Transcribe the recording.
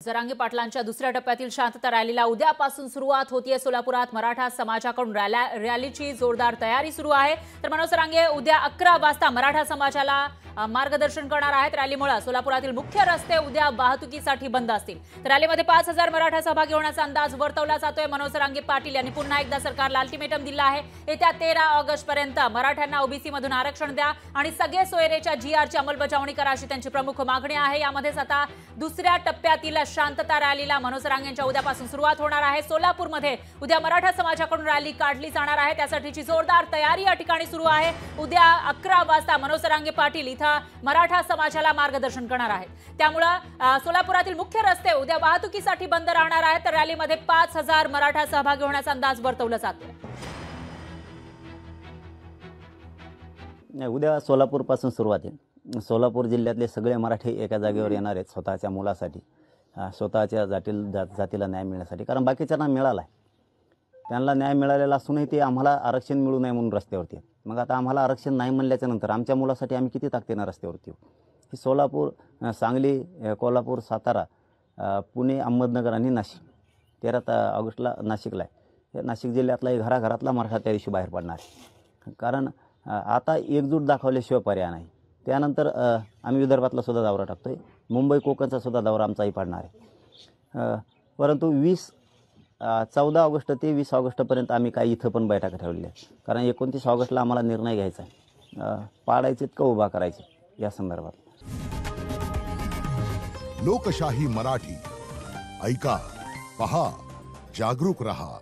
जरांगे पाटलांच्या दुसऱ्या टप्प्यातील शांतता रॅलीला उद्यापासून सुरुवात होतीये। सोलापुरात मराठा समाजाकडून रॅलीची जोरदार तयारी सुरू आहे। तर मनोज जरांगे उद्या 11 वाजता मराठा समाजाला मार्गदर्शन करणार आहेत। रॅलीमुळे सोलापुरातील मुख्य रस्ते उद्या वाहतुकीसाठी बंद असतील। तर रॅलीमध्ये 5000 मराठा सहभागी होण्याचा अंदाज वर्तवला जातोय। मनोज जरांगे पाटील यांनी पुन्हा एकदा सरकारला अल्टिमेटम दिला आहे। येत्या 13 ऑगस्ट पर्यंत मराठ्यांना ओबीसी मधून आरक्षण द्या आणि सगळे सोयरेच्या जीआरची अंमलबजावणी करा अशी त्यांची प्रमुख मागणी आहे। यामध्येच आता दुसऱ्या टप्प्यातील शांतता रॅलीला मनोज जरांगे यांच्या उद्यापासून सुरुवात होणार आहे। सोलापूरमध्ये उद्या मराठा समाजाकडून रॅली काढली जाणार आहे। त्यासाठीची जोरदार तयारी या ठिकाणी सुरू आहे। उद्या 11 वाजता मनोज जरांगे पाटील इथं मराठा समाजाला मार्गदर्शन करणार आहेत। त्यामुळे सोलापुरातील मुख्य रस्ते उद्या वाहतुकीसाठी बंद राहणार आहेत। तर रॅलीमध्ये 5000 मराठा सहभागी होण्याचा अंदाज वर्तवला जातोय। उद्या सोलापूर पासून सुरुवात आहे। सोलापूर जिल्ह्यातले सगळे मराठी एका जागेवर येणार आहेत स्वतःच्या मुलासाठी, स्वतःच्या जातीला न्याय मिळण्यासाठी। कारण बाकीच्यांना मिळाला आहे, त्यांना न्याय मिळालेला असूनही ते आम्हाला आरक्षण मिळू नये म्हणून रस्त्यावरती आहेत। मग आता आम्हाला आरक्षण नाही म्हणल्याच्या नंतर आमच्या मुलासाठी आम्ही किती ताकदीनं रस्त्यावरती येऊ। ही सोलापूर, सांगली, कोल्हापूर, सातारा, पुणे, अहमदनगर आणि नाशिक 13 ऑगस्टला नाशिकला आहे। नाशिक जिल्ह्यातला घराघरातला मराठा त्या दिवशी बाहेर पडणार आहे। कारण आता एकजूट दाखवल्याशिवाय पर्याय नाही। त्यानंतर आम्ही विदर्भातला सुद्धा दौरा टाकतोय, मुंबई कोकणचा सुद्धा दौरा आमचाही पडणार आहे। परंतु 14 ऑगस्ट ते 20 ऑगस्टपर्यंत आम्ही काही इथं पण बैठका ठेवलेल्या आहेत। कारण 29 ऑगस्टला आम्हाला निर्णय घ्यायचा आहे, पाडायचे का उभा करायचे या संदर्भात। लोकशाही मराठी ऐका, पहा, जागरूक रहा।